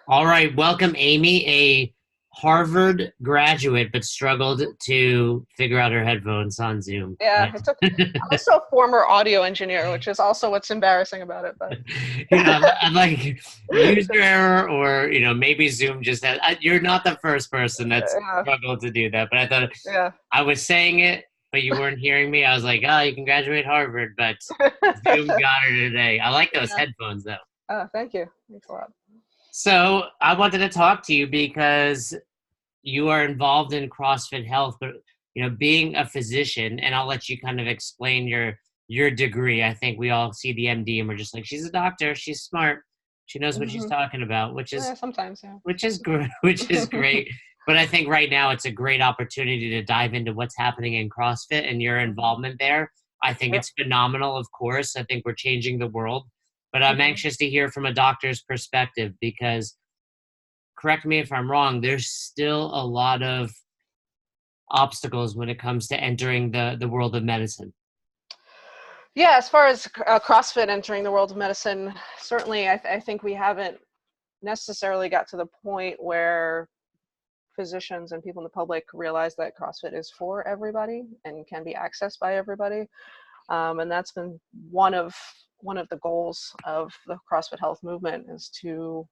All right, welcome Amy, a Harvard graduate, but struggled to figure out her headphones on Zoom. Yeah, Right? it took. I'm also a former audio engineer, which is also what's embarrassing about it. But I'm like user error, or maybe Zoom just had. You're not the first person that's yeah, struggled to do that, but I thought yeah, I was saying it, but you weren't hearing me. I was like, oh, you can graduate Harvard, but Zoom got her today. I like those yeah. headphones though. Thank you. Thanks a lot. So I wanted to talk to you because you are involved in CrossFit Health, but being a physician, and I'll let you kind of explain your degree. I think we all see the MD and we're just like, she's a doctor, she's smart, she knows what she's Hmm. talking about, Yeah, sometimes, yeah. which is great, which is great. But I think right now it's a great opportunity to dive into what's happening in CrossFit and your Hmm. involvement there. I think Yep. it's phenomenal, of course. I think we're changing the world, but I'm Hmm. anxious to hear from a doctor's perspective because correct me if I'm wrong, there's still a lot of obstacles when it comes to entering the world of medicine. Yeah, as far as CrossFit entering the world of medicine, certainly, I think we haven't necessarily got to the point where physicians and people in the public realize that CrossFit is for everybody and can be accessed by everybody. And that's been one of the goals of the CrossFit Health movement, is to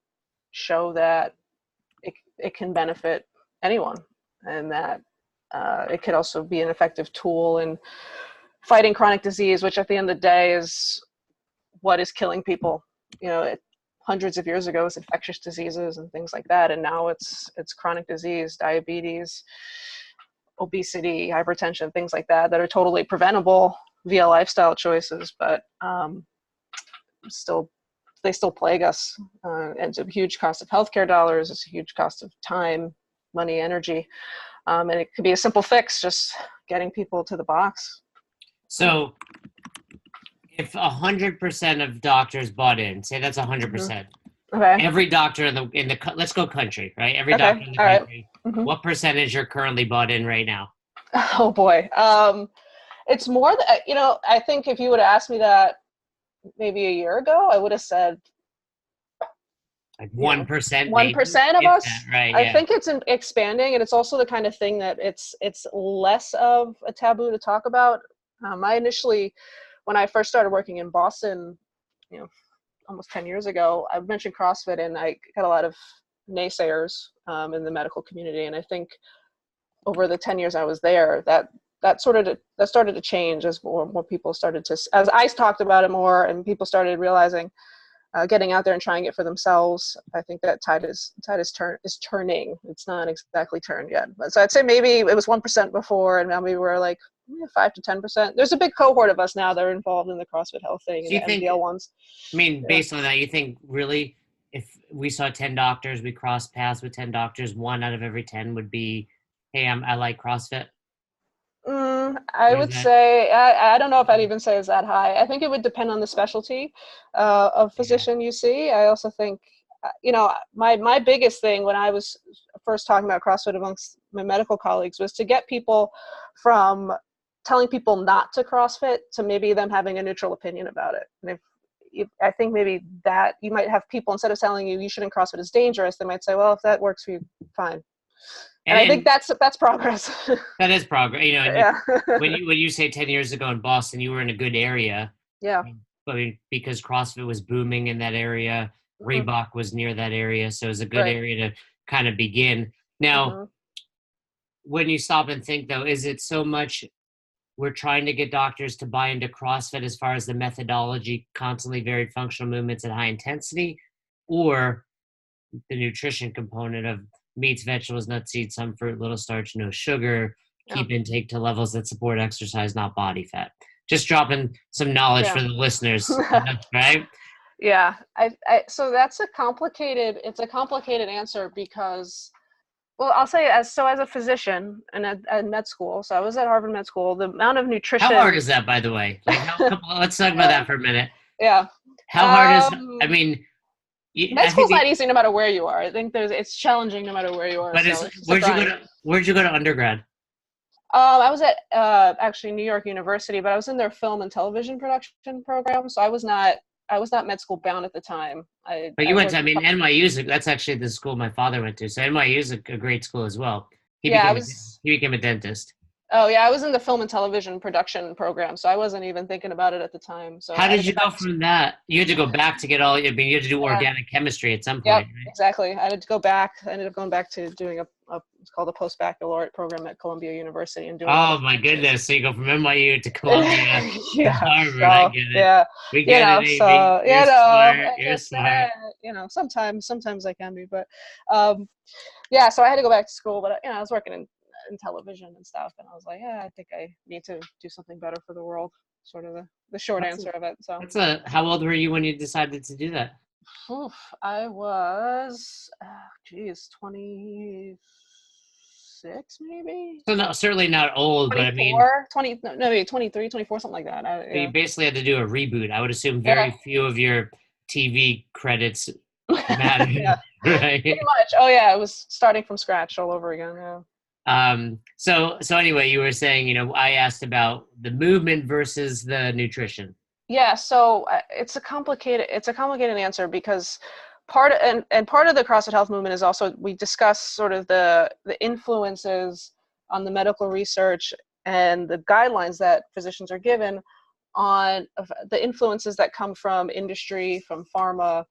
show that it can benefit anyone, and that it could also be an effective tool in fighting chronic disease, which at the end of the day is what is killing people. Hundreds of years ago it was infectious diseases and things like that, and now it's chronic disease, diabetes, obesity, hypertension, things like that are totally preventable via lifestyle choices, but still they still plague us. And it's a huge cost of healthcare dollars. It's a huge cost of time, money, energy, and it could be a simple fix, just getting people to the box. So if 100% of doctors bought in, say that's Mm-hmm. 100%, Okay. every doctor in the let's go country, right? Every doctor Okay. in the All right. country, Mm-hmm. what percentage are currently bought in right now? Oh boy. It's more that, I think if you would have asked me that maybe a year ago, I would have said, Like 1% maybe, 1% of if that, us. right? I Yeah. think it's expanding, and it's also the kind of thing that it's less of a taboo to talk about. I initially, when I first started working in Boston, you know, almost 10 years ago, I mentioned CrossFit, and I got a lot of naysayers in the medical community. And I think over the 10 years I was there, that started to change as more people started to, as I talked about it more and people started realizing, getting out there and trying it for themselves. I think that is turning. It's not exactly turned yet, but so I'd say maybe it was 1% before, and now maybe we're like 5 to 10%. There's a big cohort of us now that are involved in the CrossFit Health thing and Do you the think, MDL ones. I mean, Yeah. based on that, you think really if we saw 10 doctors, we crossed paths with 10 doctors, one out of every 10 would be, hey, I like CrossFit? I What is would that? say, I don't know if I'd even say it's that high. I think it would depend on the specialty of Yeah. physician you see. I also think, my biggest thing when I was first talking about CrossFit amongst my medical colleagues was to get people from telling people not to CrossFit to maybe them having a neutral opinion about it. And if I think maybe that you might have people, instead of telling you shouldn't CrossFit, it's dangerous, they might say, well, if that works for you, fine. And I think And that's progress. that is progress, and Yeah. when you say 10 years ago in Boston, you were in a good area. Yeah. I mean, because CrossFit was booming in that area, Hmm. Reebok was near that area, so it was a good Right. area to kind of begin. Now, Hmm. when you stop and think though, is it so much we're trying to get doctors to buy into CrossFit as far as the methodology, constantly varied functional movements at high intensity, or the nutrition component of meats, vegetables, nuts, seeds, some fruit, little starch, no sugar, Yeah. keep intake to levels that support exercise, not body fat. Just dropping some knowledge for Yeah. the listeners, right? Yeah. So it's a complicated answer because, well, I'll say, as a physician and at med school, so I was at Harvard Med School, the amount of How hard nutrition. is that, by the way? Like, let's talk about that for a minute. Yeah. How hard is? I Um, mean, Med I think school's not easy no matter where you are. I think it's challenging no matter where you are. but So is it's just a grind. where'd you go to undergrad? I was at actually New York University, but I was in their film and television production program. So I was not. I was not med school bound at the time. But you I went to, I worked. mean, NYU is, that's actually the school my father went to. So NYU is a great school as well. He Yeah, I became was. he became a dentist. Oh yeah, I was in the film and television production program, so I wasn't even thinking about it at the time. So How I had to did go you go back to. from that? You had to go back to get all, I mean, you had to do Yeah. organic chemistry at some Yep, point, right? exactly. I had to go back. I ended up going back to doing it's called a post-baccalaureate program at Columbia University and doing all the Oh my sciences. goodness. So you go from NYU to Columbia to Yeah. Harvard. I So get it. yeah, We get it, Amy. So You're smart. I You're just smart. sometimes I can be, but um, yeah. So I had to go back to school, but I was working in television and stuff, and I was like, yeah, I think I need to do something better for the world. Sort of the short That's a, answer of it. So. how old were you when you decided to do that? Oof, I was, geez, 26 maybe? So no, certainly not old, but I mean, 24, 20, no, maybe 23, 24, something like that. you Yeah. basically had to do a reboot. I would assume Yeah. very few of your TV credits mattered, Yeah, pretty right? much. Oh, yeah, it was starting from scratch all over again. Yeah. So anyway, you were saying, I asked about the movement versus the nutrition. Yeah, so it's a complicated answer because part of the CrossFit Health movement is also we discuss sort of the influences on the medical research and the guidelines that physicians are given on the influences that come from industry, from pharma,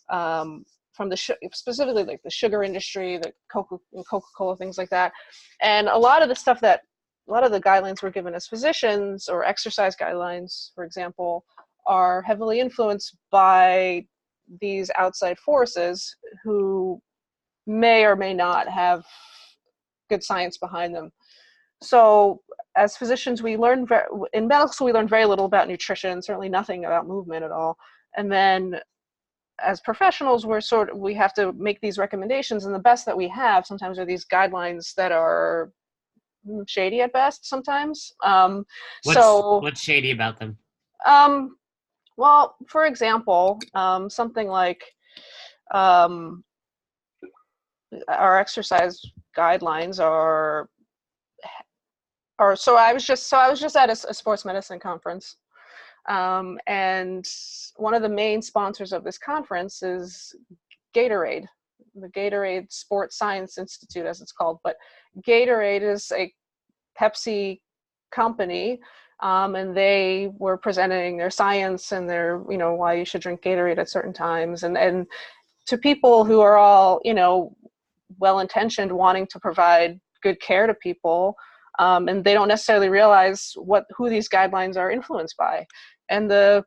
from specifically like the sugar industry, the Coca-Cola, things like that. And a lot of the guidelines we're given as physicians, or exercise guidelines, for example, are heavily influenced by these outside forces who may or may not have good science behind them. So as physicians, in medical school, we learn very little about nutrition, certainly nothing about movement at all. And then as professionals, we have to make these recommendations, and the best that we have sometimes are these guidelines that are shady at best sometimes. So, What's shady about them? um, well, for example, something like um, our exercise guidelines are. So I was just at a sports medicine conference. And one of the main sponsors of this conference is Gatorade, the Gatorade Sports Science Institute, as it's called. But Gatorade is a Pepsi company, and they were presenting their science and their, why you should drink Gatorade at certain times. And to people who are all, well-intentioned, wanting to provide good care to people, and they don't necessarily realize who these guidelines are influenced by. And the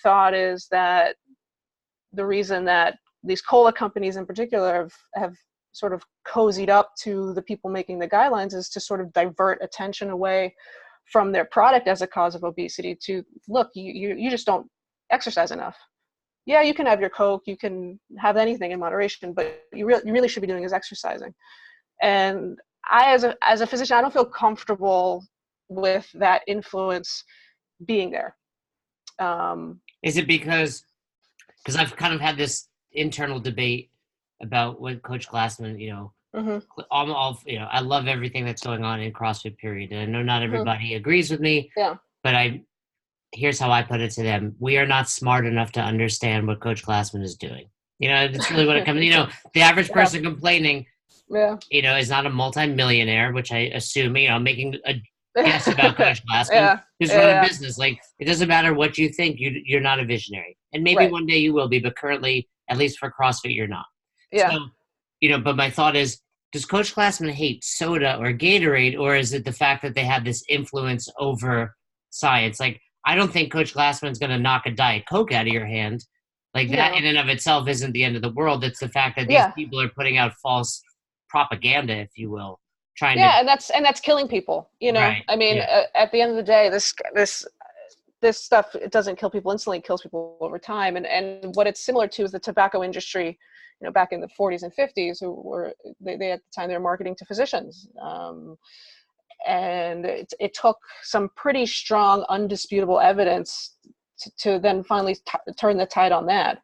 thought is that the reason that these cola companies in particular have sort of cozied up to the people making the guidelines is to sort of divert attention away from their product as a cause of obesity to, look, you just don't exercise enough. Yeah, you can have your Coke, you can have anything in moderation, but you really should be doing is exercising. And I, as a physician, I don't feel comfortable with that influence being there. Is it because I've kind of had this internal debate about what Coach Glassman, Mm-hmm, I'm all, I love everything that's going on in CrossFit period. And I know not mm-hmm, everybody agrees with me, yeah, but here's how I put it to them. We are not smart enough to understand what Coach Glassman is doing. It's really what it comes, the average yeah, person complaining, yeah, is not a multimillionaire, which I assume, I'm making a guess about Coach Glassman, yeah, who's run a yeah, business. Like, it doesn't matter what you think, you're not a visionary. And maybe right, one day you will be, but currently, at least for CrossFit, you're not. yeah. So, but my thought is, does Coach Glassman hate soda or Gatorade, or is it the fact that they have this influence over science? Like, I don't think Coach Glassman's going to knock a Diet Coke out of your hand. Like, that No, in and of itself isn't the end of the world. It's the fact that these yeah, people are putting out false propaganda, if you will, trying to. yeah, and that's killing people. Right. I mean, Yeah. at the end of the day, this stuff, it doesn't kill people instantly, it kills people over time. And what it's similar to is the tobacco industry, back in the 40s and 50s, who were they at the time they were marketing to physicians. And it took some pretty strong, undisputable evidence to then finally turn the tide on that.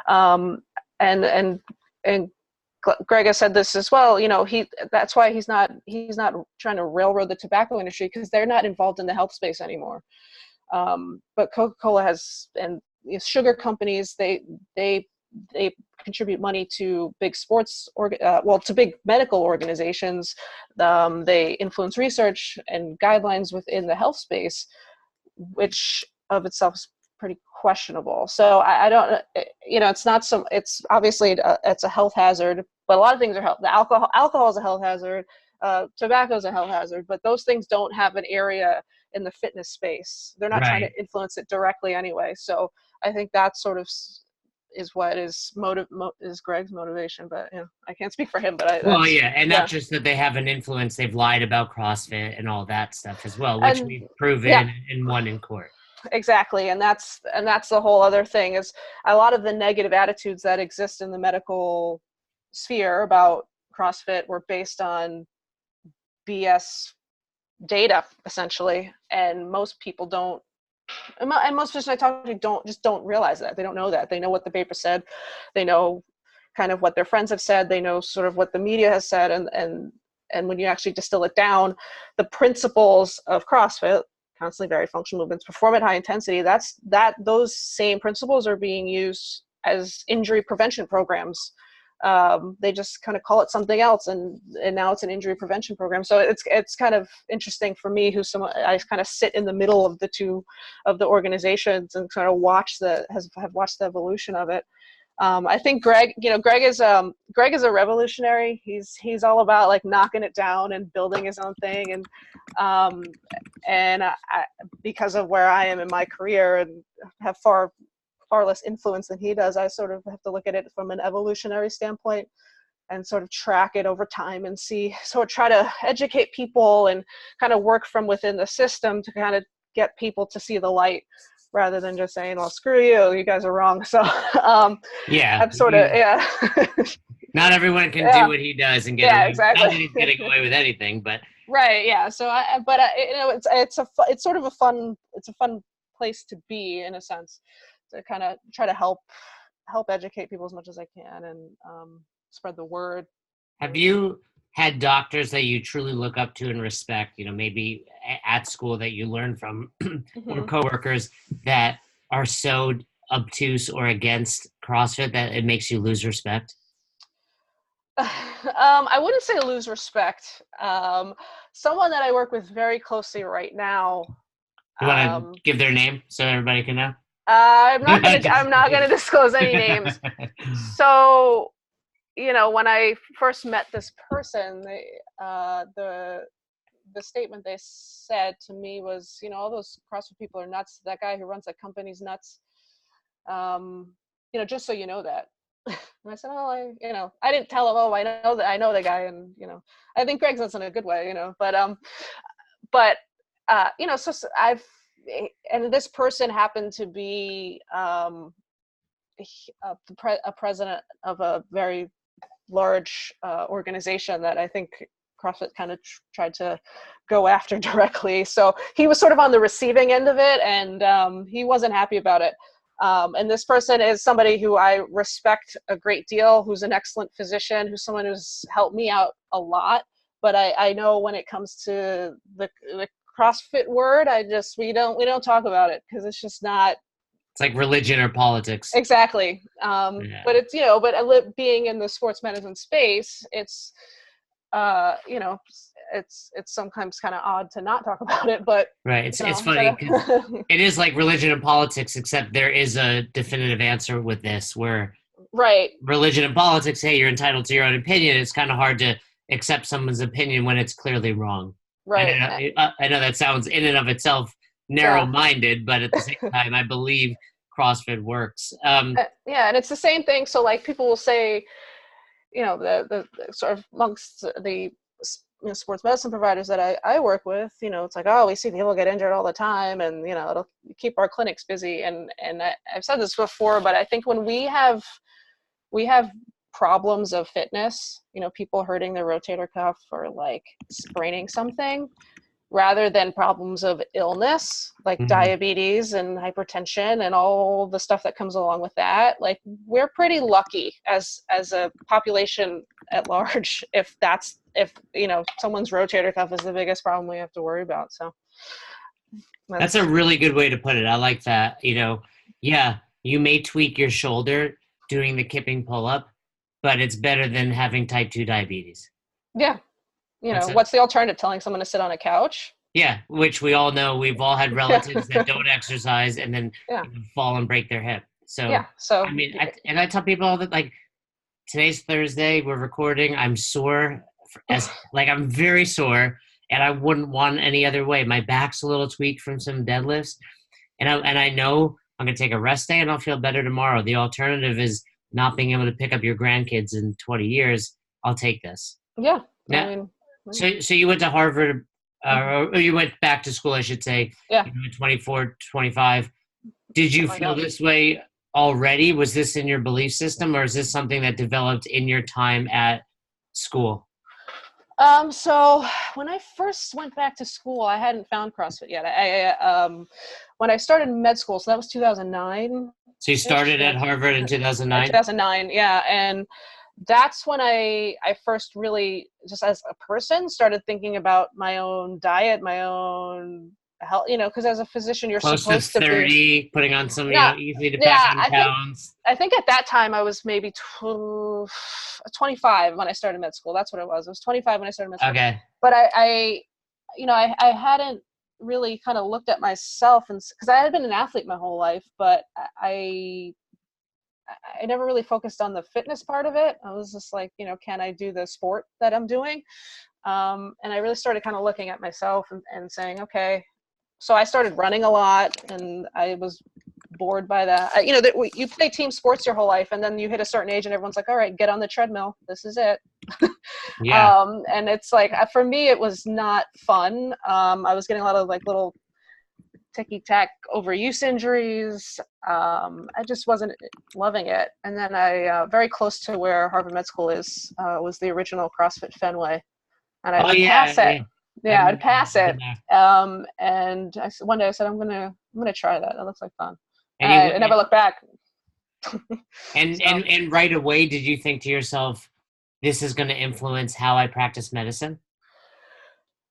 And Greg has said this as well. That's why he's not trying to railroad the tobacco industry, because they're not involved in the health space anymore. But Coca-Cola has, and sugar companies, they contribute money to big to big medical organizations. They influence research and guidelines within the health space, which of itself is pretty questionable. So I don't, it's obviously it's a health hazard, but a lot of things are health. The alcohol is a health hazard. Tobacco is a health hazard, but those things don't have an area in the fitness space. They're not trying to influence it directly anyway. So I think that sort of is what is Greg's motivation, but I can't speak for him. But not just that they have an influence; they've lied about CrossFit and all that stuff as well, which we've proven and won in court. Exactly, and that's the whole other thing, is a lot of the negative attitudes that exist in the medical sphere about CrossFit were based on BS data, essentially, and most people don't. And most physicians I talk to don't realize that. They don't know that. They know what the paper said. They know kind of what their friends have said. They know sort of what the media has said. And when you actually distill it down, the principles of CrossFit, constantly varied functional movements, perform at high intensity, those same principles are being used as injury prevention programs. They just kind of call it something else, and now it's an injury prevention program. So it's kind of interesting for me, I kind of sit in the middle of the two of the organizations and kind of have watched the evolution of it. I think Greg is a revolutionary. He's all about like knocking it down and building his own thing, and because of where I am in my career and have far less influence than he does, I sort of have to look at it from an evolutionary standpoint and sort of track it over time and try to educate people and kind of work from within the system to kind of get people to see the light, rather than just saying, well, screw you guys are wrong. So I'm sort of not everyone can do what he does and get away. Exactly. Not that he's getting away with anything, but right, yeah. So it's a fun place to be, in a sense, to kind of try to help educate people as much as I can, and spread the word. Have you had doctors that you truly look up to and respect, maybe at school that you learn from, or coworkers that are so obtuse or against CrossFit that it makes you lose respect? I wouldn't say lose respect. Someone that I work with very closely right now. You want to give their name so everybody can know? I'm not gonna disclose any names. So, when I first met this person, the statement they said to me was, all those CrossFit people are nuts. That guy who runs that company's nuts. Just so you know that. And I said, I didn't tell him, I know the guy, and I think Greg's nuts in a good way, so and this person happened to be a president of a very large organization that I think CrossFit kind of tried to go after directly. So he was sort of on the receiving end of it, and he wasn't happy about it. And this person is somebody who I respect a great deal, who's an excellent physician, who's someone who's helped me out a lot. But I know when it comes to the CrossFit word, we don't talk about it, because it's just not. It's like religion or politics. Exactly. But it's, being in the sports medicine space, it's, it's sometimes kind of odd to not talk about it, but right. It's funny because it is like religion and politics, except there is a definitive answer with this, where right, religion and politics, hey, you're entitled to your own opinion. It's kind of hard to accept someone's opinion when it's clearly wrong. Right. I know that sounds in and of itself narrow-minded, but at the same time, I believe CrossFit works. And it's the same thing. So like people will say, the sort of amongst the sports medicine providers that I work with, it's like, we see people get injured all the time, and it'll keep our clinics busy. And I've said this before, but I think when we have problems of fitness, people hurting their rotator cuff or like spraining something, rather than problems of illness like diabetes and hypertension and all the stuff that comes along with that, like we're pretty lucky as a population at large if someone's rotator cuff is the biggest problem we have to worry about. So that's a really good way to put it. I like that. You may tweak your shoulder doing the kipping pull up, but it's better than having type 2 diabetes. Yeah. That's a What's the alternative? Telling someone to sit on a couch? Yeah, which we all know. We've all had Yeah. relatives that don't exercise and then Yeah. fall and break their hip. So Yeah. So, I mean, I tell people all that, like, today's Thursday, we're recording. I'm sore, I'm very sore, and I wouldn't want any other way. My back's a little tweaked from some deadlifts, and I know I'm gonna take a rest day and I'll feel better tomorrow. The alternative is not being able to pick up your grandkids in 20 years. I'll take this. yeah. I Now, mean, so you went to Harvard, or you went back to school, I should say, yeah. 24, 25. Did you Something like feel that. this way already? Was this in your belief system, or is this something that developed in your time at school? So when I first went back to school, I hadn't found CrossFit yet. When I started med school, so that was 2009. So you started at Harvard in 2009? 2009, yeah. And that's when I first really, just as a person, started thinking about my own diet, my own health, because as a physician, you're Close to supposed to be. 30, putting on some, Yeah, easy to pack yeah. on pounds. I think at that time I was maybe 25 when I started med school. That's what it was. I was 25 when I started med school. Okay. But I hadn't really kind of looked at myself, and because I had been an athlete my whole life, but I never really focused on the fitness part of it. I was just like, can I do the sport that I'm doing? And I really started kind of looking at myself and saying, okay. So I started running a lot, and I was bored by that. You play team sports your whole life, and then you hit a certain age and everyone's like, all right, get on the treadmill. This is it. Yeah. And it's like, for me, it was not fun. I was getting a lot of like little ticky-tack overuse injuries. I just wasn't loving it. And then I, very close to where Harvard Med School is, was the original CrossFit Fenway. And I would pass it. Yeah, I'd pass it. And one day I said, I'm gonna try that. That looks like fun. And I never looked back. And right away, did you think to yourself, this is going to influence how I practice medicine?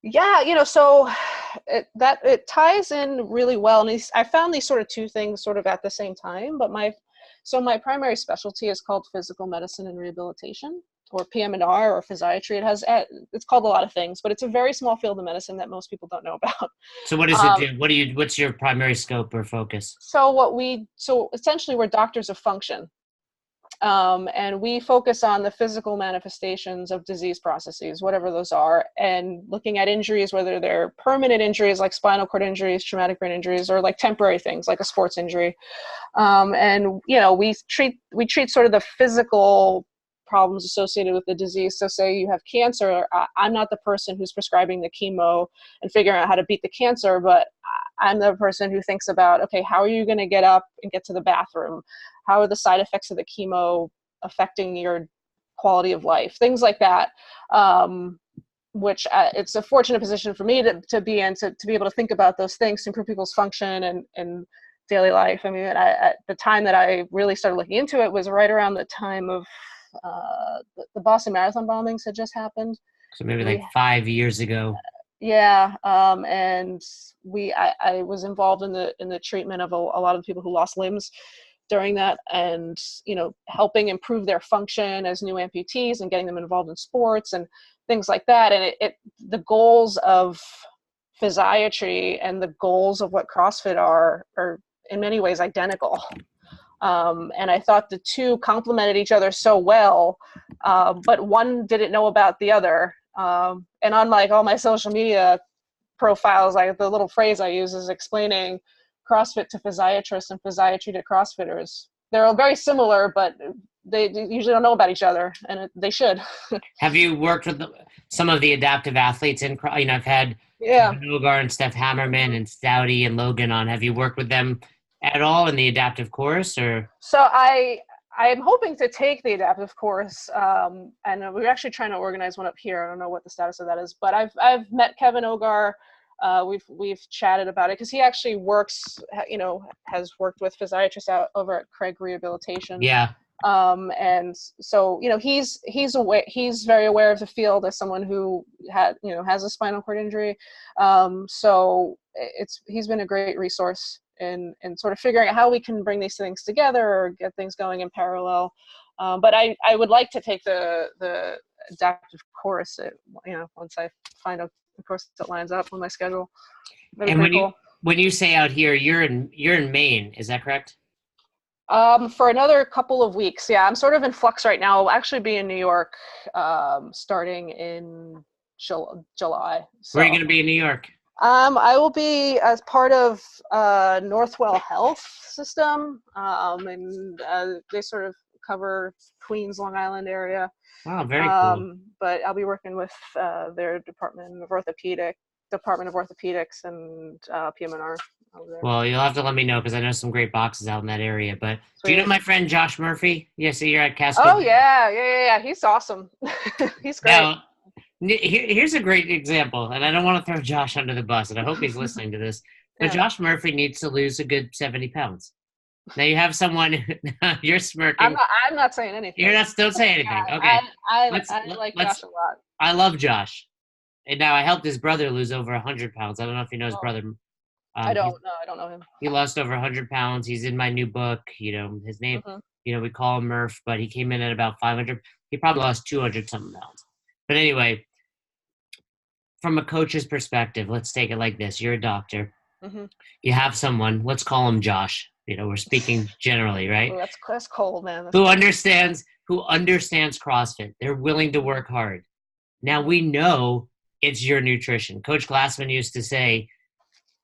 Yeah, so it ties in really well. And I found these sort of two things sort of at the same time. But my primary specialty is called physical medicine and rehabilitation, or PM&R, or physiatry. It's called a lot of things, but it's a very small field of medicine that most people don't know about. So what does it do? What's your primary scope or focus? So essentially we're doctors of function. And we focus on the physical manifestations of disease processes, whatever those are, and looking at injuries, whether they're permanent injuries like spinal cord injuries, traumatic brain injuries, or like temporary things like a sports injury. And we treat sort of the physical problems associated with the disease. So say you have cancer, I'm not the person who's prescribing the chemo and figuring out how to beat the cancer, but I'm the person who thinks about, okay, how are you going to get up and get to the bathroom? How are the side effects of the chemo affecting your quality of life? Things like that, which it's a fortunate position for me to be in, to be able to think about those things to improve people's function and daily life. I mean, at the time that I really started looking into it was right around the time of the Boston Marathon bombings had just happened. So maybe like 5 years ago. Yeah, and I was involved in the treatment of a lot of people who lost limbs during that, and helping improve their function as new amputees and getting them involved in sports and things like that. And the goals of physiatry and the goals of what CrossFit are in many ways identical. And I thought the two complemented each other so well, but one didn't know about the other. And on like all my social media profiles, the little phrase I use is explaining CrossFit to physiatrists and physiatry to CrossFitters. They're all very similar, but they usually don't know about each other, and they should. Have you worked with some of the adaptive athletes I've had Kevin Ogar and Steph Hammerman and Stouty and Logan on. Have you worked with them at all in the adaptive course, or? So I am hoping to take the adaptive course, and we're actually trying to organize one up here. I don't know what the status of that is, but I've met Kevin Ogar. We've chatted about it because he actually works, has worked with physiatrists out over at Craig Rehabilitation. Yeah. And so, he's aware, he's very aware of the field as someone who has a spinal cord injury. So he's been a great resource and sort of figuring out how we can bring these things together or get things going in parallel. But I would like to take the adaptive course, once I find a course that lines up with my schedule. That'd be And pretty cool. when you say out here, you're in Maine, is that correct? For another couple of weeks. Yeah, I'm sort of in flux right now. I'll actually be in New York starting in July. Where are you So going to be in New York? I will be as part of Northwell Health system, and they sort of cover Queens, Long Island area. Wow, very cool. But I'll be working with their Department of Orthopedics and PM&R over there. Well, you'll have to let me know because I know some great boxes out in that area. But do you know Sweet. my friend Josh Murphy? Yeah, so you're at Casco. Oh yeah. He's awesome. He's great. Now, here's a great example, and I don't want to throw Josh under the bus, and I hope he's listening to this. But Yeah. Josh Murphy needs to lose a good 70 pounds. Now you have someone. You're smirking. I'm not saying anything. You're not. Don't say anything. Okay. I like Josh a lot. I love Josh, and now I helped his brother lose over 100 pounds. I don't know if you know his brother. I don't know him. He lost over 100 pounds. He's in my new book. His name. Mm-hmm. We call him Murph, but he came in at about 500. He probably lost 200 something pounds. But anyway, from a coach's perspective, let's take it like this. You're a doctor. Mm-hmm. You have someone. Let's call him Josh. We're speaking generally, right? Oh, that's cold, man. Who understands CrossFit. They're willing to work hard. Now we know it's your nutrition. Coach Glassman used to say,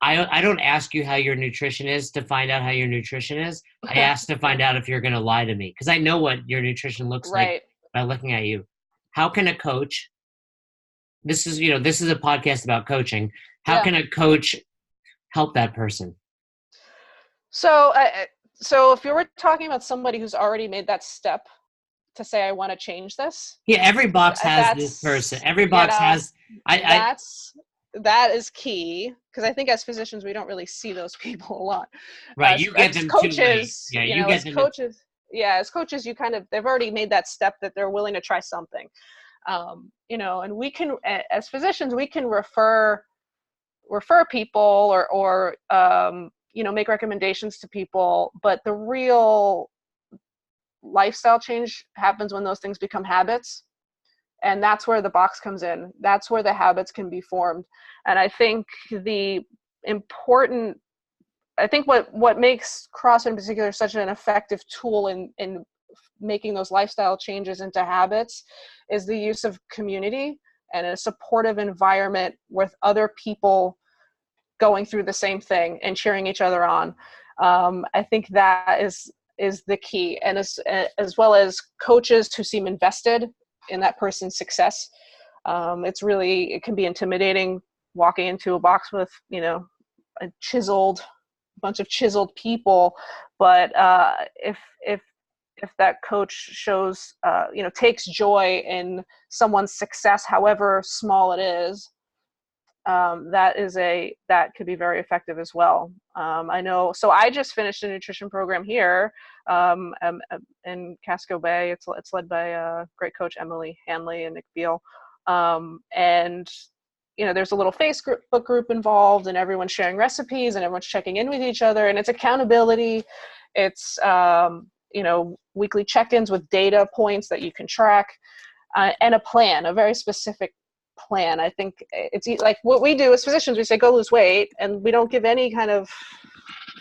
I don't ask you how your nutrition is to find out how your nutrition is. I ask to find out if you're going to lie to me because I know what your nutrition looks like by looking at you. How can a coach, this is a podcast about coaching. How can a coach help that person? So if you were talking about somebody who's already made that step to say, I want to change this. Yeah, every box has this person. Every box has. That is key because I think as physicians we don't really see those people a lot. Right, you get them coaches. Too late. Yeah, as coaches. Yeah, as coaches, they've already made that step that they're willing to try something. And we can, as physicians, we can refer people or make recommendations to people, but the real lifestyle change happens when those things become habits. And that's where the box comes in. That's where the habits can be formed. And I think what makes CrossFit in particular such an effective tool in making those lifestyle changes into habits is the use of community and a supportive environment with other people going through the same thing and cheering each other on. I think that is the key. And as well as coaches who seem invested in that person's success. It can be intimidating walking into a box with, a bunch of chiseled people. But if that coach shows, takes joy in someone's success, however small it is, that could be very effective as well. I know. So I just finished a nutrition program here in Casco Bay. It's led by great coach Emily Hanley and Nick Beal. And there's a little Facebook group involved, and everyone's sharing recipes, and everyone's checking in with each other, and it's accountability. It's weekly check-ins with data points that you can track, and a plan, a very specific plan. I think it's like what we do as physicians. We say go lose weight, and we don't give any kind of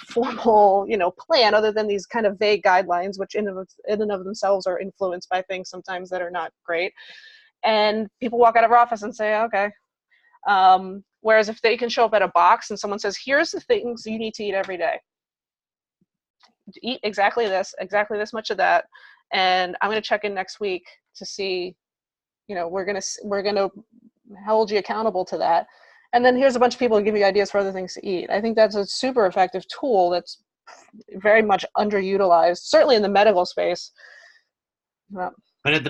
formal plan other than these kind of vague guidelines, which in and of themselves are influenced by things sometimes that are not great. And people walk out of our office and say, okay. Whereas if they can show up at a box and someone says, here's the things you need to eat every day. Eat exactly this much of that, and I'm going to check in next week to see, we're going to hold you accountable to that. And then here's a bunch of people who give you ideas for other things to eat. I think that's a super effective tool that's very much underutilized, certainly in the medical space. Yeah. But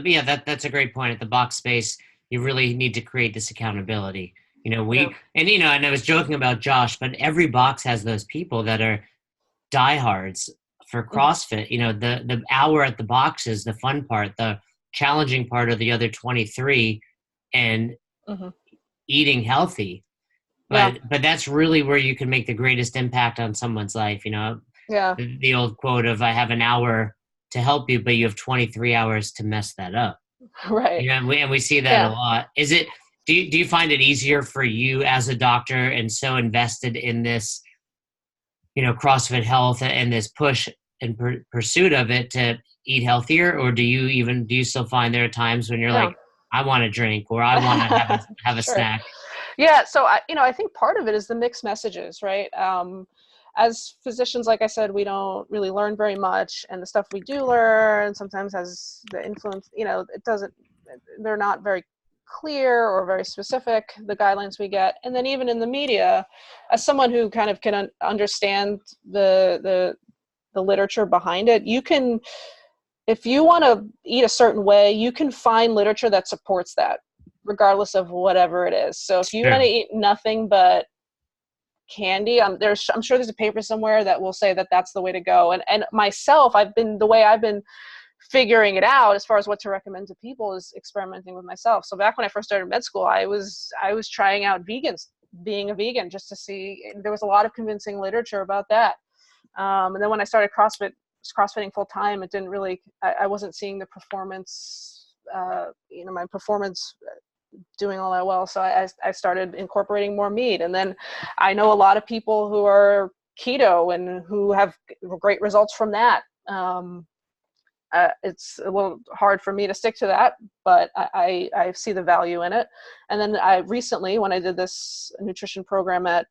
that's a great point. At the box space, you really need to create this accountability. And I was joking about Josh, but every box has those people that are diehards for CrossFit. The hour at the box is the fun part. The challenging part of the other 23 and eating healthy. Yeah. but that's really where you can make the greatest impact on someone's life. Yeah. The old quote of, I have an hour to help you, but you have 23 hours to mess that up. Right. And we see that a Yeah. lot. Do you find it easier for you as a doctor and so invested in this, CrossFit Health and this push and pursuit of it to eat healthier, or do you still find there are times when you're Yeah. like, I want a drink or I want to have a Sure. snack? Yeah. So I think part of it is the mixed messages, right? As physicians, like I said, we don't really learn very much, and the stuff we do learn sometimes has the influence. It doesn't. They're not very clear or very specific, the guidelines we get. And then even in the media, as someone who kind of can understand the literature behind it, you can, if you want to eat a certain way, you can find literature that supports that, regardless of whatever it is. So if you want to Sure. eat nothing but candy, I'm sure there's a paper somewhere that will say that that's the way to go. And myself, the way I've been figuring it out as far as what to recommend to people is experimenting with myself. So back when I first started med school, I was trying out being a vegan, just to see. There was a lot of convincing literature about that. And then when I started crossfitting full time, it didn't really, I wasn't seeing the performance, my performance doing all that well. So I started incorporating more meat. And then I know a lot of people who are keto and who have great results from that. It's a little hard for me to stick to that, but I see the value in it. And then I recently, when I did this nutrition program at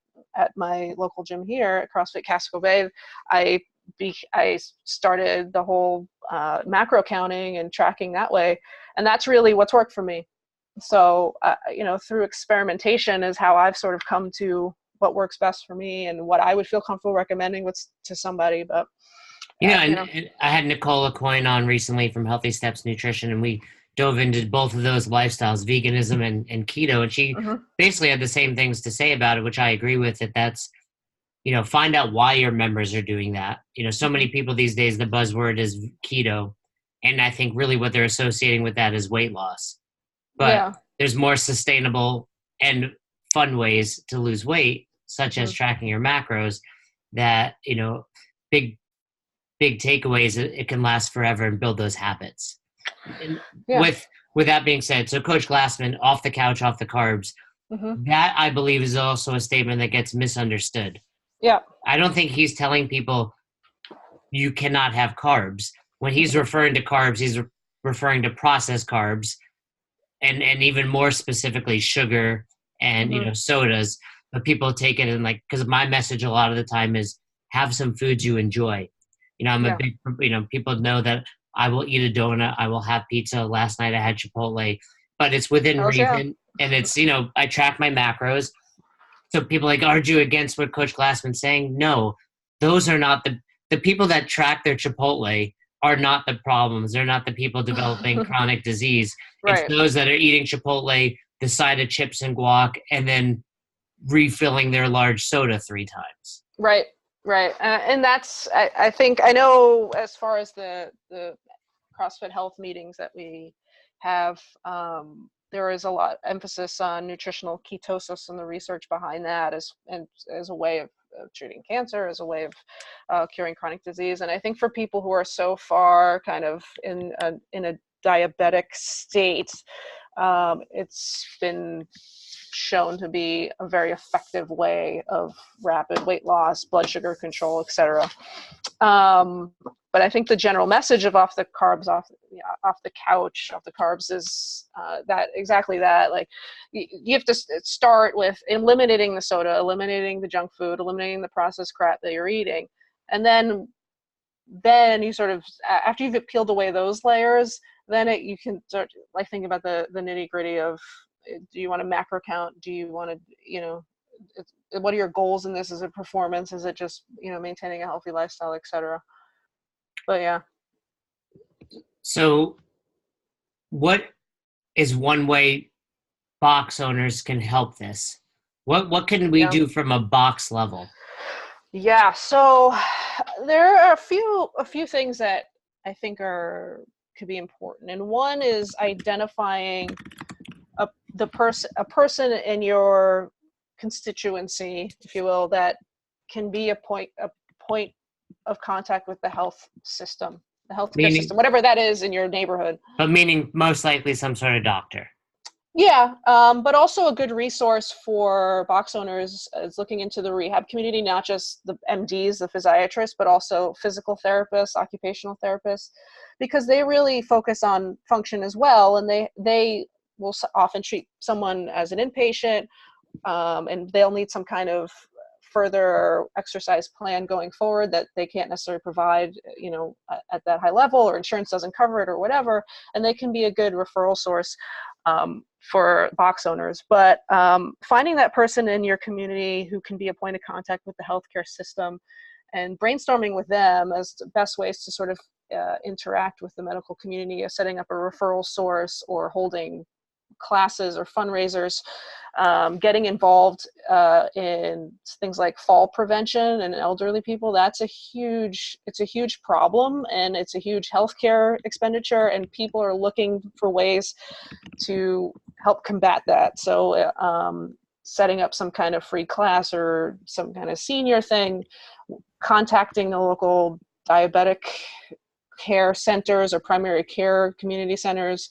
my local gym here at CrossFit Casco Bay, I started the whole macro counting and tracking that way. And that's really what's worked for me. So, through experimentation is how I've sort of come to what works best for me and what I would feel comfortable recommending to somebody. But And I had Nicole Coyne on recently from Healthy Steps Nutrition, and we dove into both of those lifestyles, veganism and keto. And she Mhm. basically had the same things to say about it, which I agree with. That's, find out why your members are doing that. So many people these days, the buzzword is keto. And I think really what they're associating with that is weight loss. But Yeah. there's more sustainable and fun ways to lose weight, such as Mhm. tracking your macros, that, big takeaways, it can last forever and build those habits. And Yeah. with that being said, so Coach Glassman, off the couch, off the carbs, Mhm. that I believe is also a statement that gets misunderstood. Yeah. I don't think he's telling people you cannot have carbs. When he's Mhm. referring to carbs, he's referring to processed carbs, and even more specifically sugar and Mhm. sodas. But people take it and, like, because my message a lot of the time is, have some foods you enjoy. I'm a Yeah. big, people know that I will eat a donut, I will have pizza. Last night I had Chipotle, but it's within Hells yeah. reason, and it's, I track my macros. So people like, aren't you against what Coach Glassman's saying? No, those are not the people that track their Chipotle are not the problems. They're not the people developing chronic disease. It's Right. those that are eating Chipotle, the side of chips and guac, and then refilling their large soda 3 times. Right. Right. And that's, I think, I know as far as the CrossFit Health meetings that we have, there is a lot emphasis on nutritional ketosis and the research behind that as a way of treating cancer, as a way of curing chronic disease. And I think for people who are so far kind of in a diabetic state, it's been shown to be a very effective way of rapid weight loss, blood sugar control, etc. But I think the general message of off the carbs, off the couch, off the carbs is that exactly that. Like you have to start with eliminating the soda, eliminating the junk food, eliminating the processed crap that you're eating, and then you sort of, after you've peeled away those layers, then you can start like thinking about the nitty gritty of, do you want to macro count? Do you want to, what are your goals in this? Is it performance? Is it just, maintaining a healthy lifestyle, etc.? But yeah. So what is one way box owners can help this? What can we Yeah. do from a box level? Yeah. So there are a few things that I think could be important. And one is identifying a person in your constituency, if you will, that can be a point of contact with the health system, the healthcare system, Meaning, whatever that is in your neighborhood. but meaning most likely some sort of doctor. Yeah, but also a good resource for box owners is looking into the rehab community, not just the MDs, the physiatrists, but also physical therapists, occupational therapists, because they really focus on function as well. And they will often treat someone as an inpatient, and they'll need some kind of further exercise plan going forward that they can't necessarily provide, at that high level, or insurance doesn't cover it or whatever. And they can be a good referral source for box owners. But finding that person in your community who can be a point of contact with the healthcare system and brainstorming with them as the best ways to sort of interact with the medical community, setting up a referral source or holding classes or fundraisers, getting involved in things like fall prevention and elderly people. It's a huge problem, and it's a huge healthcare expenditure, and people are looking for ways to help combat that. So setting up some kind of free class or some kind of senior thing, contacting the local diabetic care centers or primary care community centers,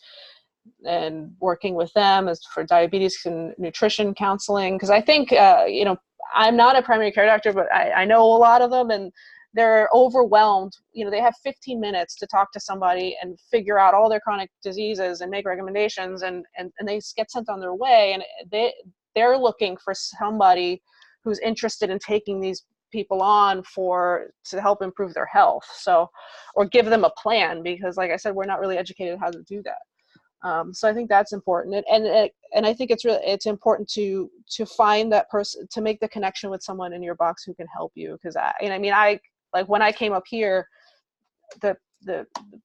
and working with them as for diabetes and nutrition counseling. Because I think, I'm not a primary care doctor, but I know a lot of them, and they're overwhelmed. They have 15 minutes to talk to somebody and figure out all their chronic diseases and make recommendations, and they get sent on their way. And they're looking for somebody who's interested in taking these people on to help improve their health. So, or give them a plan, because like I said, we're not really educated how to do that. So I think that's important, and I think it's important to find that person, to make the connection with someone in your box who can help you. Because I like when I came up here, the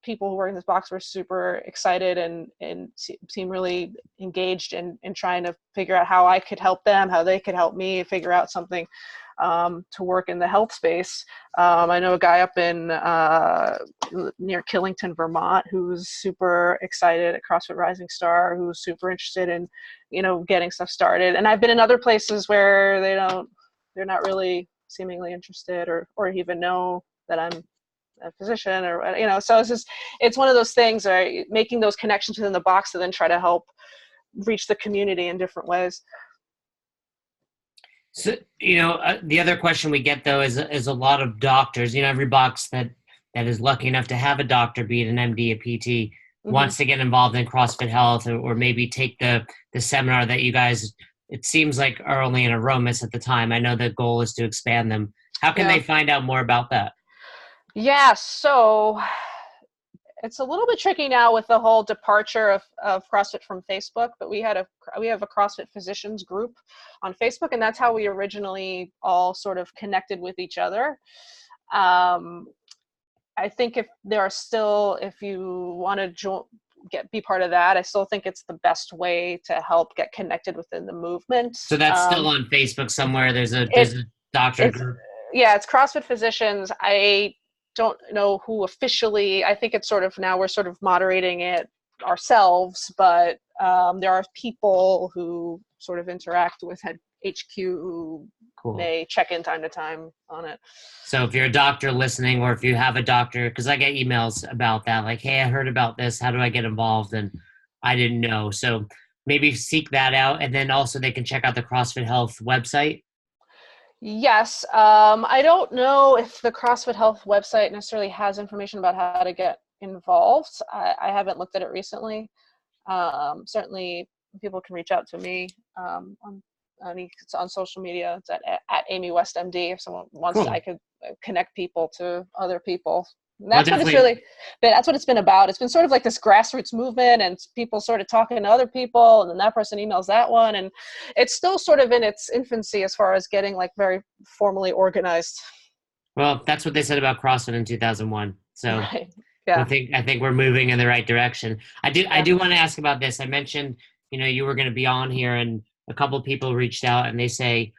people who were in this box were super excited and seemed really engaged in trying to figure out how I could help them, how they could help me figure out something to work in the health space. I know a guy up in near Killington, Vermont, who's super excited at CrossFit Rising Star, who's super interested in, getting stuff started. And I've been in other places where they're not really seemingly interested or even know that I'm a physician or, so it's one of those things where making those connections within the box to then try to help reach the community in different ways. So, the other question we get, though, is a lot of doctors, every box that is lucky enough to have a doctor, be it an MD, a PT, wants to get involved in CrossFit Health or maybe take the seminar that you guys, it seems like, are only in aromas at the time. I know the goal is to expand them. How can they find out more about that? Yeah, so it's a little bit tricky now with the whole departure of CrossFit from Facebook, but we have a CrossFit physicians group on Facebook, and that's how we originally all sort of connected with each other. I think if you want to be part of that, I still think it's the best way to help get connected within the movement. So that's still on Facebook somewhere. There's a doctor group. Yeah, it's CrossFit Physicians. I don't know who officially. I think it's we're sort of moderating it ourselves, but there are people who sort of interact with HQ who may check in time to time on it. So if you're a doctor listening, or if you have a doctor, because I get emails about that, like, hey, I heard about this. How do I get involved? And I didn't know. So maybe seek that out. And then also they can check out the CrossFit Health website. Yes. I don't know if the CrossFit Health website necessarily has information about how to get involved. I haven't looked at it recently. Certainly people can reach out to me it's on social media. It's at Amy West MD. If someone wants I could connect people to other people. And that's what it's been about. It's been sort of like this grassroots movement, and people sort of talking to other people, and then that person emails that one, and it's still sort of in its infancy as far as getting like very formally organized. Well, that's what they said about CrossFit in 2001. So right. Yeah. I think we're moving in the right direction. I do want to ask about this. I mentioned, you were going to be on here, and a couple of people reached out, and they say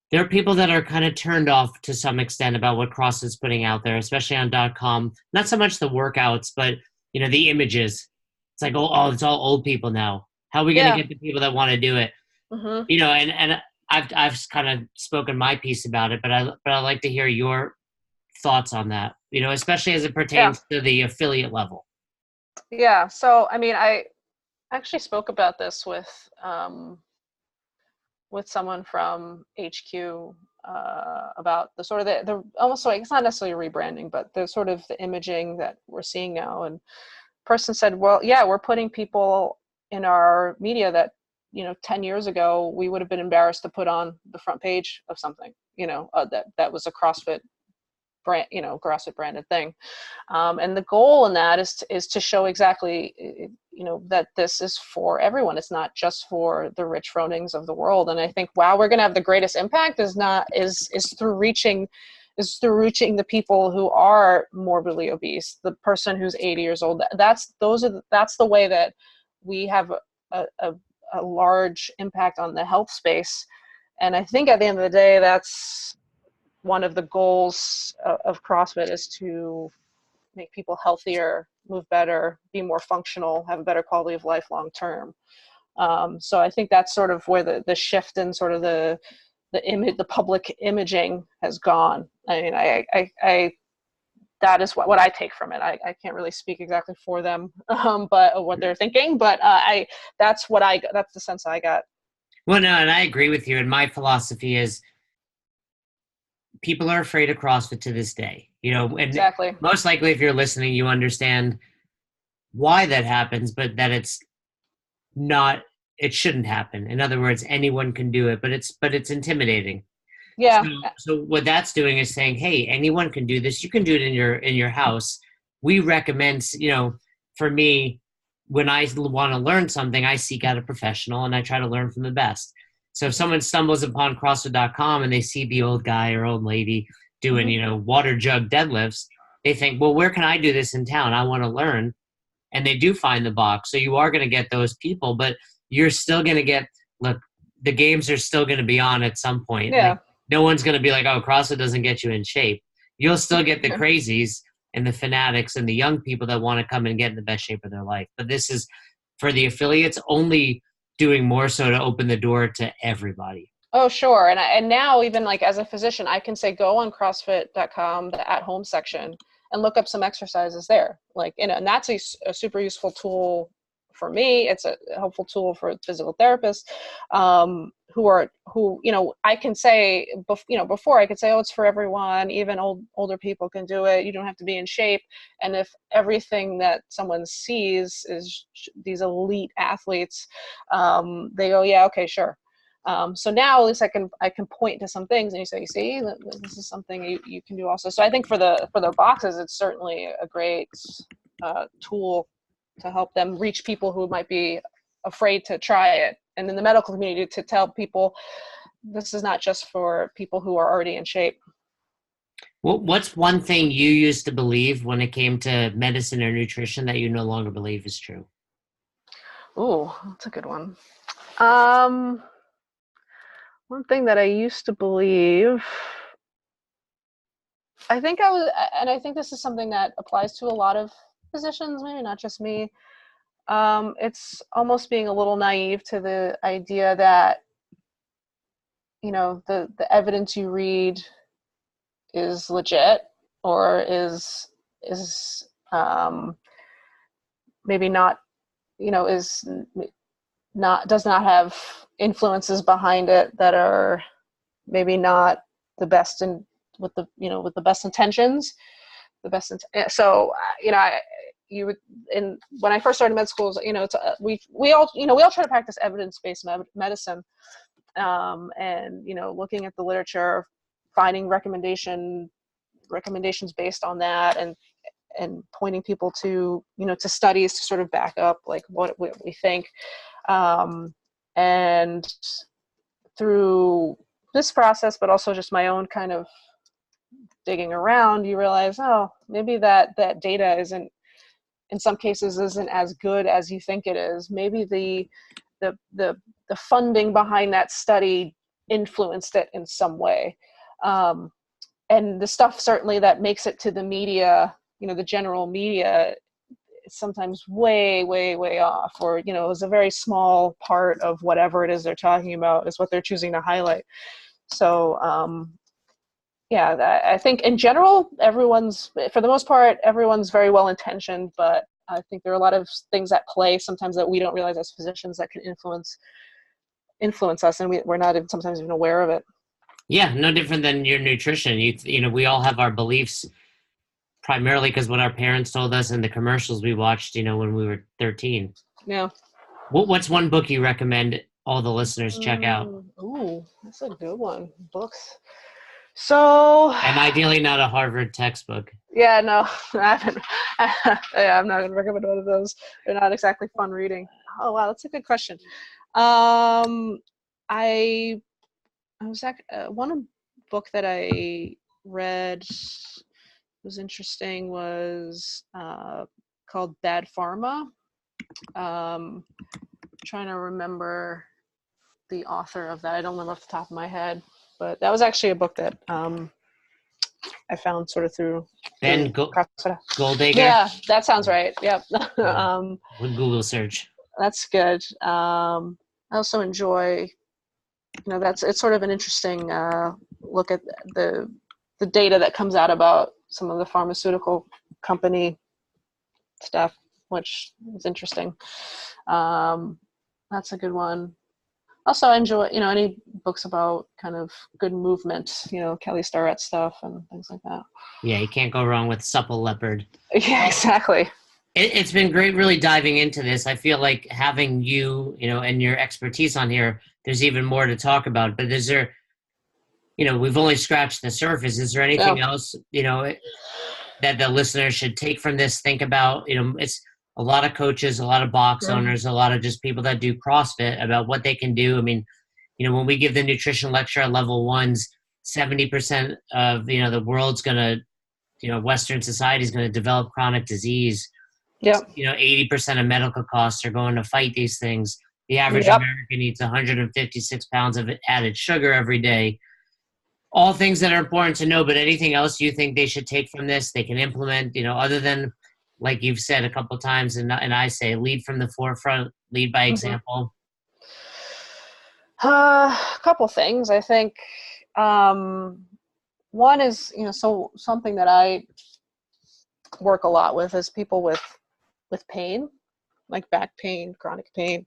there are people that are kind of turned off to some extent about what CrossFit's putting out there, especially on .com. Not so much the workouts, but the images. It's like, oh, it's all old people now. How are we going to get the people that want to do it? Hmm. And I've kind of spoken my piece about it, but I'd like to hear your thoughts on that, especially as it Yeah. pertains to the affiliate level. Yeah. So, I mean, I actually spoke about this with someone from HQ about the sort of the almost like it's not necessarily rebranding, but the sort of the imaging that we're seeing now. And person said, well, yeah, we're putting people in our media that 10 years ago we would have been embarrassed to put on the front page of something, that was a CrossFit brand, CrossFit branded thing. And the goal in that is to show exactly, that this is for everyone. It's not just for the rich Fronings of the world. And I think, wow, we're going to have the greatest impact is through reaching the people who are morbidly obese, the person who's 80 years old. That's the way that we have a large impact on the health space. And I think at the end of the day, that's one of the goals of CrossFit, is to make people healthier, move better, be more functional, have a better quality of life long term. So I think that's sort of where the shift in sort of the image, the public imaging has gone. I mean, I that is what I take from it. I can't really speak exactly for them, but what they're thinking. But that's the sense I got. Well, no, and I agree with you. And my philosophy is people are afraid of CrossFit to this day, and Exactly. most likely if you're listening, you understand why that happens, but that it shouldn't happen. In other words, anyone can do it, but it's intimidating. So, Yeah. so what that's doing is saying, hey, anyone can do this. You can do it in your house. We recommend, for me, when I want to learn something, I seek out a professional and I try to learn from the best. So if someone stumbles upon CrossFit.com and they see the old guy or old lady doing, Mm-hmm. water jug deadlifts, they think, well, where can I do this in town? I want to learn. And they do find the box. So you are going to get those people, but you're still going to get, look, the games are still going to be on at some point. Like, Yeah. no one's going to be like, oh, CrossFit doesn't get you in shape. You'll still get the crazies and the fanatics and the young people that want to come and get in the best shape of their life. But this is for the affiliates only doing more so to open the door to everybody. Oh, sure. And now even like as a physician, I can say, go on CrossFit.com, the at home section, and look up some exercises there. Like, and that's a super useful tool for me. It's a helpful tool for physical therapists, who, I can say, before I could say, oh, it's for everyone. Even older people can do it. You don't have to be in shape. And if everything that someone sees is these elite athletes, they go, yeah, okay, sure. So now at least I can point to some things and you say, you see, this is something you can do also. So I think for the boxes, it's certainly a great tool to help them reach people who might be afraid to try it. And in the medical community, to tell people this is not just for people who are already in shape. What's one thing you used to believe when it came to medicine or nutrition that you no longer believe is true? Ooh, that's a good one. Um, One thing that I used to believe, I think this is something that applies to a lot of physicians, maybe not just me. It's almost being a little naive to the idea that, the evidence you read is legit, or is maybe not, is not does not have influences behind it that are maybe not the best in with the best intentions, so you would, in when I first started med schools, it's we all try to practice evidence-based medicine, and looking at the literature, finding recommendations based on that, and pointing people to to studies to sort of back up like what we think, and through this process, but also just my own kind of digging around, you realize, oh, maybe that data isn't, in some cases, isn't as good as you think it is. Maybe the funding behind that study influenced it in some way, and the stuff certainly that makes it to the media, the general media, it's sometimes way, way, way off, or, you know, it's a very small part of whatever it is they're talking about is what they're choosing to highlight. So, yeah, I think in general, for the most part, everyone's very well intentioned, but I think there are a lot of things at play sometimes that we don't realize as physicians that can influence us, and we're not even, sometimes even aware of it. Yeah, no different than your nutrition. You know, we all have our beliefs primarily because what our parents told us and the commercials we watched, you know, when we were 13. Yeah. What's one book you recommend all the listeners check out? Ooh, that's a good one. Books. So. And ideally not a Harvard textbook. Yeah, no, I haven't. I'm not going to recommend one of those. They're not exactly fun reading. Oh, wow, that's a good question. I was one book that I read was interesting was called Bad Pharma. Trying to remember the author of that. I don't remember off the top of my head, but that was actually a book that I found sort of through CrossFit. Goldacre? Yeah, that sounds right. Yep. With Google search. That's good. I also enjoy, you know, it's sort of an interesting look at the data that comes out about some of the pharmaceutical company stuff, which is interesting. That's a good one. Also, I enjoy, you know, any books about kind of good movement, you know, Kelly Starrett stuff and things like that. Yeah, you can't go wrong with Supple Leopard. Yeah, exactly. It's been great really diving into this. I feel like having you, you know, and your expertise on here, there's even more to talk about. But is there, you know, we've only scratched the surface. Is there anything else, you know, that the listeners should take from this, think about? You know, it's a lot of coaches, a lot of box owners, a lot of just people that do CrossFit about what they can do. I mean, you know, when we give the nutrition lecture at level ones, 70% of, you know, the world's going to, you know, Western society is going to develop chronic disease. Yeah. You know, 80% of medical costs are going to fight these things. The average American eats 156 pounds of added sugar every day. All things that are important to know, but anything else you think they should take from this, they can implement, you know, other than, like you've said a couple of times, and I say, lead from the forefront, lead by example. A couple things. I think one is, you know, so something that I work a lot with is people with pain, like back pain, chronic pain.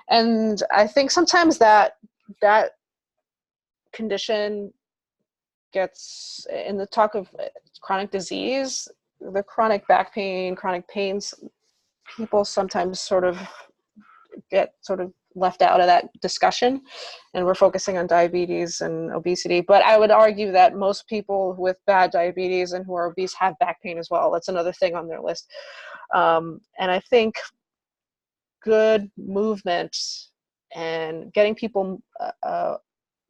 And I think sometimes that condition gets, in the talk of chronic disease, the chronic back pain, chronic pains, people sometimes sort of get sort of left out of that discussion, and we're focusing on diabetes and obesity. But I would argue that most people with bad diabetes and who are obese have back pain as well. That's another thing on their list. And I think good movement and getting people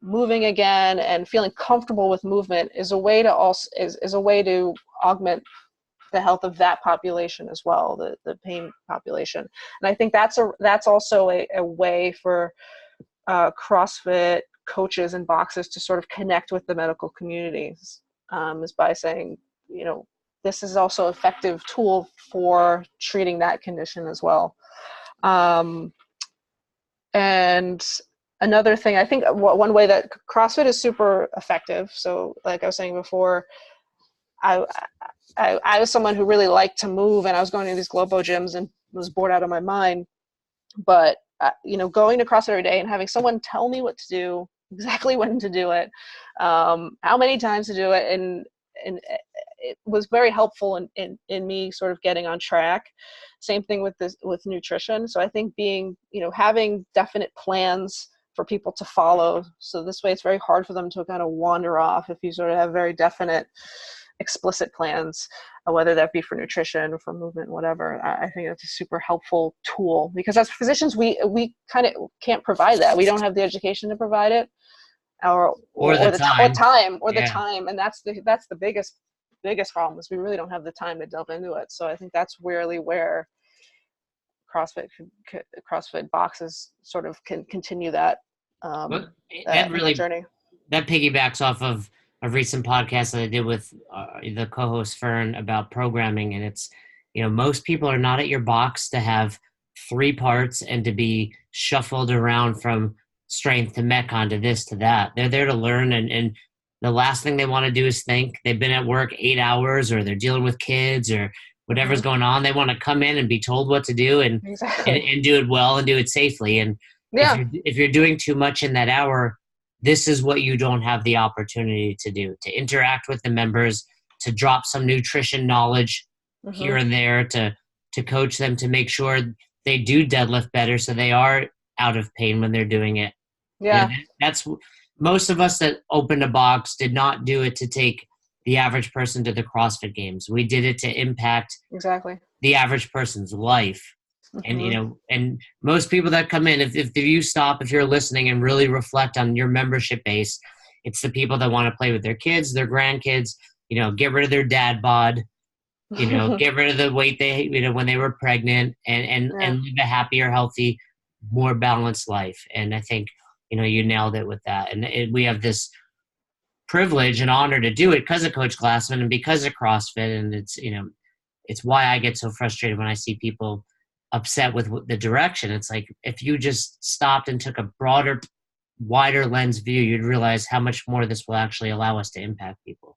moving again and feeling comfortable with movement is a way to is a way to augment the health of that population as well, the pain population. And I think that's also a way for CrossFit coaches and boxers to sort of connect with the medical communities, is by saying, you know, this is also an effective tool for treating that condition as well. And another thing, I think one way that CrossFit is super effective. So like I was saying before, I was someone who really liked to move, and I was going to these Globo gyms and was bored out of my mind. But, you know, going to CrossFit every day and having someone tell me what to do, exactly when to do it, how many times to do it, and it was very helpful in me sort of getting on track. Same thing with nutrition. So I think having definite plans for people to follow. So this way it's very hard for them to kind of wander off if you sort of have very definite, explicit plans, whether that be for nutrition or for movement, whatever. I think that's a super helpful tool, because as physicians, we kind of can't provide that. We don't have the education to provide it, or the time. And that's the biggest problem, is we really don't have the time to delve into it. So I think that's really where CrossFit boxes sort of can continue that journey. That piggybacks off of a recent podcast that I did with the co-host Fern about programming, and it's, most people are not at your box to have 3 parts and to be shuffled around from strength to metcon to this to that. They're there to learn, and the last thing they want to do is think. They've been at work 8 hours, or they're dealing with kids or whatever's going on. They want to come in and be told what to do, and Exactly. and do it well and do it safely. And Yeah. if you're doing too much in that hour, this is what you don't have the opportunity to do, to interact with the members, to drop some nutrition knowledge here and there, to coach them, to make sure they do deadlift better so they are out of pain when they're doing it. Yeah. That's most of us that opened a box did not do it to take the average person to the CrossFit Games. We did it to impact Exactly. the average person's life. And and most people that come in, if you stop, if you're listening and really reflect on your membership base, it's the people that want to play with their kids, their grandkids, get rid of their dad bod, get rid of the weight they, when they were pregnant, and live a happier, healthy, more balanced life. And I think, you nailed it with that. And we have this privilege and honor to do it because of Coach Glassman and because of CrossFit. And it's why I get so frustrated when I see people upset with the direction. It's like, if you just stopped and took a broader, wider lens view, you'd realize how much more this will actually allow us to impact people.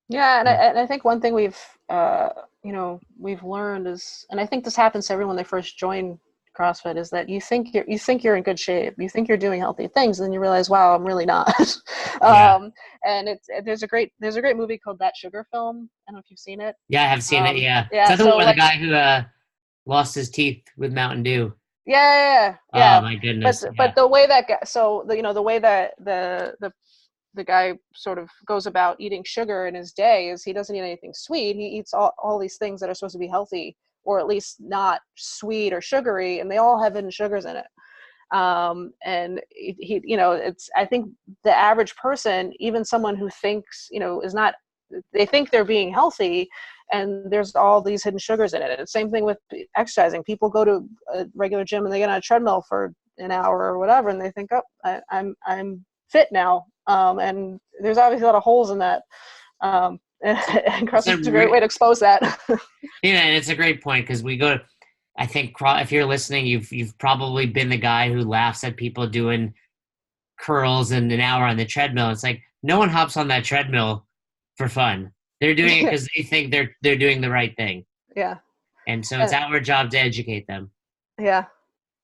Yeah, and I think one thing we've learned is, and I think this happens to everyone when they first join CrossFit, is that you think you're in good shape, you think you're doing healthy things, and then you realize, wow, I'm really not. And there's a great movie called That Sugar Film. I don't know if you've seen it. Yeah, I have seen it. Yeah. Yeah. Is that the one where the guy who lost his teeth with Mountain Dew? Yeah. Oh my goodness. But the way that the way that the guy sort of goes about eating sugar in his day is he doesn't eat anything sweet. He eats all these things that are supposed to be healthy, or at least not sweet or sugary, and they all have hidden sugars in it. And he, I think the average person, even someone who thinks, is not, they think they're being healthy, and there's all these hidden sugars in it. And the same thing with exercising. People go to a regular gym and they get on a treadmill for an hour or whatever, and they think, oh, I'm fit now. And there's obviously a lot of holes in that. And CrossFit's a great way to expose that. Yeah, and it's a great point, because we go to, I think, if you're listening, you've probably been the guy who laughs at people doing curls in an hour on the treadmill. It's like, no one hops on that treadmill for fun. They're doing it because they think they're doing the right thing. Yeah. And so it's our job to educate them. Yeah.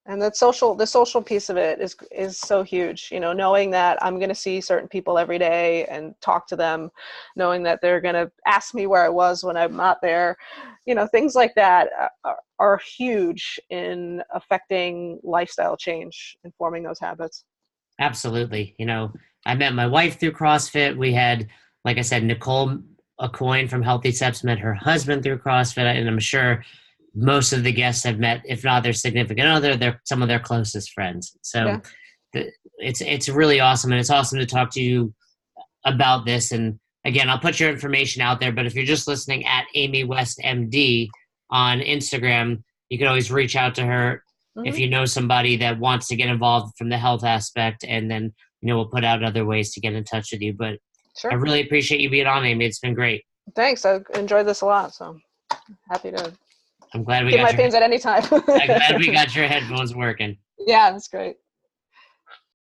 And the social piece of it is so huge, knowing that I'm going to see certain people every day and talk to them, knowing that they're going to ask me where I was when I'm not there, things like that are huge in affecting lifestyle change and forming those habits. Absolutely. I met my wife through CrossFit. We had, like I said, Nicole Acoin from Healthy Steps met her husband through CrossFit, and I'm sure most of the guests have met, if not their significant other, they're some of their closest friends. So it's really awesome. And it's awesome to talk to you about this. And again, I'll put your information out there, but if you're just listening, at Amy West MD on Instagram, you can always reach out to her if you know somebody that wants to get involved from the health aspect. And then, we'll put out other ways to get in touch with you. But I really appreciate you being on, Amy. It's been great. Thanks. I enjoyed this a lot. So happy to. I'm glad we Get got my pins at any time. I'm glad we got your headphones working. Yeah, that's great.